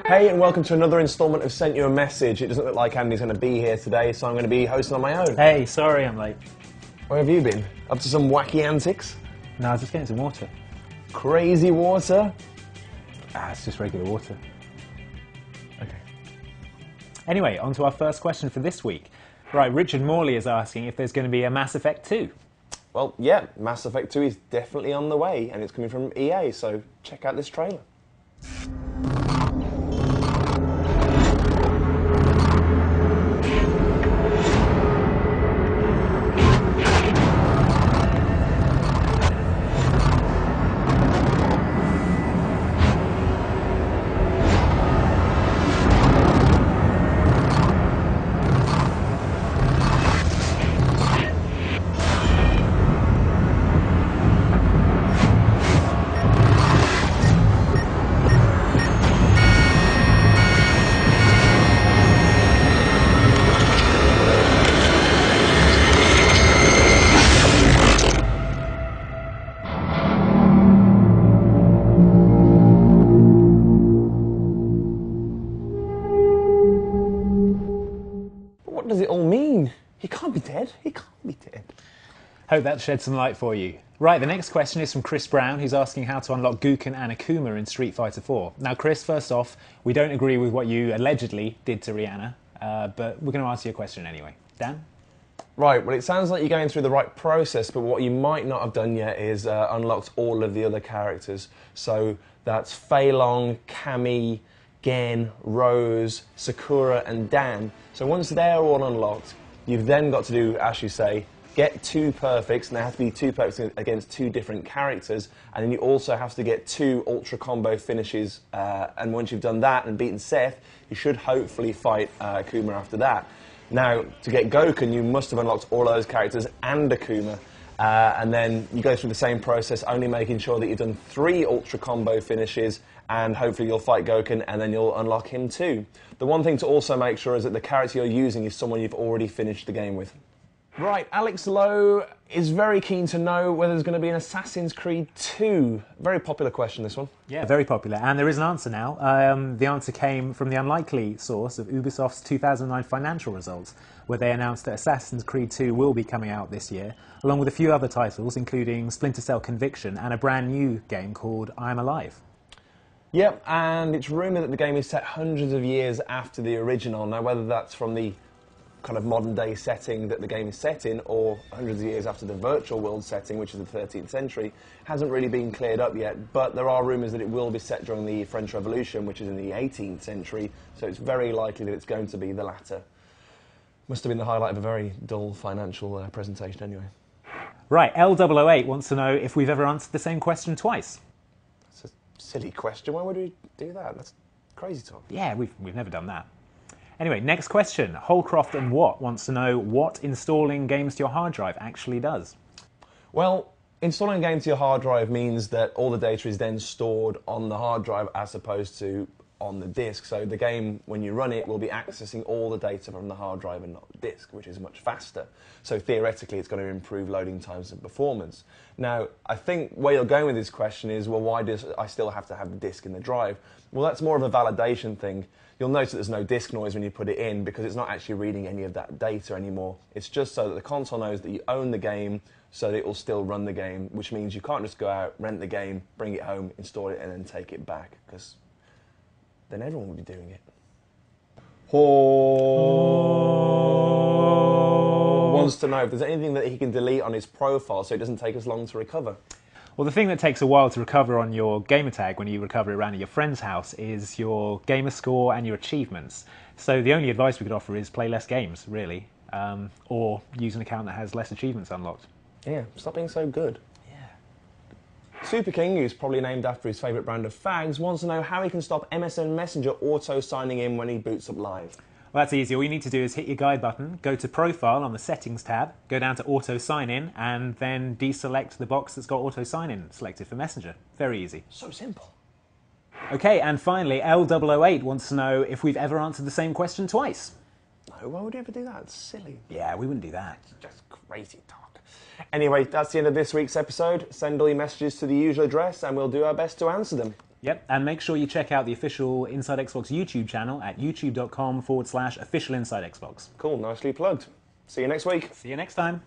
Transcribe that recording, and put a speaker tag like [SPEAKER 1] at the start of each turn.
[SPEAKER 1] Hey, and welcome to another instalment of Sent You a Message. It doesn't look like Andy's going to be here today, so I'm going to be hosting on my own.
[SPEAKER 2] Hey, sorry I'm late.
[SPEAKER 1] Where have you been? Up to some wacky antics?
[SPEAKER 2] No, I was just getting some water.
[SPEAKER 1] Crazy water?
[SPEAKER 2] It's just regular water.
[SPEAKER 1] Okay.
[SPEAKER 2] Anyway, on to our first question for this week. Right, Richard Morley is asking if there's going to be a Mass Effect 2.
[SPEAKER 1] Well, yeah, Mass Effect 2 is definitely on the way, and it's coming from EA, so check out this trailer. What does it all mean? He can't be dead. He can't be dead.
[SPEAKER 2] Hope that shed some light for you. Right, the next question is from Chris Brown, who's asking how to unlock Guken and Akuma in Street Fighter 4. Now, Chris, first off, we don't agree with what you allegedly did to Rihanna, but we're going to answer your question anyway. Dan?
[SPEAKER 1] Right, well, it sounds like you're going through the right process, but what you might not have done yet is unlocked all of the other characters. So that's Fei Long, Cammy, Gen, Rose, Sakura, and Dan. So once they're all unlocked, you've then got to do, as you say, get 2 perfects, and they have to be 2 perfects against 2 different characters, and then you also have to get 2 ultra combo finishes, and once you've done that and beaten Seth, you should hopefully fight Akuma after that. Now, to get Goken, you must have unlocked all those characters and Akuma, and then you go through the same process, only making sure that you've done 3 ultra combo finishes, and hopefully you'll fight Goken, and then you'll unlock him too. The one thing to also make sure is that the character you're using is someone you've already finished the game with. Right, Alex Lowe is very keen to know whether there's going to be an Assassin's Creed 2. Very popular question, this one.
[SPEAKER 2] Yeah, very popular. And there is an answer now. The answer came from the unlikely source of Ubisoft's 2009 financial results, where they announced that Assassin's Creed 2 will be coming out this year, along with a few other titles, including Splinter Cell Conviction and a brand new game called I Am Alive.
[SPEAKER 1] Yep, and it's rumoured that the game is set hundreds of years after the original. Now, whether that's from the kind of modern-day setting that the game is set in, or hundreds of years after the virtual world setting, which is the 13th century, hasn't really been cleared up yet, but there are rumours that it will be set during the French Revolution, which is in the 18th century, so it's very likely that it's going to be the latter. Must have been the highlight of a very dull financial presentation anyway.
[SPEAKER 2] Right, L008 wants to know if we've ever answered the same question twice.
[SPEAKER 1] That's a silly question. Why would we do that? That's crazy talk.
[SPEAKER 2] Yeah, we've never done that. Anyway, next question. Holcroft and Watt wants to know what installing games to your hard drive actually does.
[SPEAKER 1] Well, installing a game to your hard drive means that all the data is then stored on the hard drive as opposed to on the disk. So the game, when you run it, will be accessing all the data from the hard drive and not the disk, which is much faster. So theoretically, it's going to improve loading times and performance. Now, I think where you're going with this question is, well, why do I still have to have the disk in the drive? Well, that's more of a validation thing. You'll notice that there's no disk noise when you put it in because it's not actually reading any of that data anymore. It's just so that the console knows that you own the game, so that it will still run the game, which means you can't just go out, rent the game, bring it home, install it, and then take it back, because then everyone would be doing it. Wants to know if there's anything that he can delete on his profile so it doesn't take as long to recover.
[SPEAKER 2] Well, the thing that takes a while to recover on your gamer tag when you recover it around at your friend's house is your gamer score and your achievements. So the only advice we could offer is play less games, really, or use an account that has less achievements unlocked.
[SPEAKER 1] Yeah, stop being so good.
[SPEAKER 2] Yeah.
[SPEAKER 1] Super King, who's probably named after his favourite brand of fags, wants to know how he can stop MSN Messenger auto-signing in when he boots up live.
[SPEAKER 2] Well, that's easy. All you need to do is hit your guide button, go to Profile on the Settings tab, go down to Auto Sign In, and then deselect the box that's got Auto Sign In selected for Messenger. Very easy.
[SPEAKER 1] So simple.
[SPEAKER 2] Okay, and finally, L008 wants to know if we've ever answered the same question twice.
[SPEAKER 1] No, why would you ever do that? It's silly.
[SPEAKER 2] Yeah, we wouldn't do that.
[SPEAKER 1] Just crazy talk. Anyway, that's the end of this week's episode. Send all your messages to the usual address, and we'll do our best to answer them.
[SPEAKER 2] Yep, and make sure you check out the official Inside Xbox YouTube channel at youtube.com/officialinsidexbox.
[SPEAKER 1] Cool, nicely plugged. See you next week.
[SPEAKER 2] See you next time.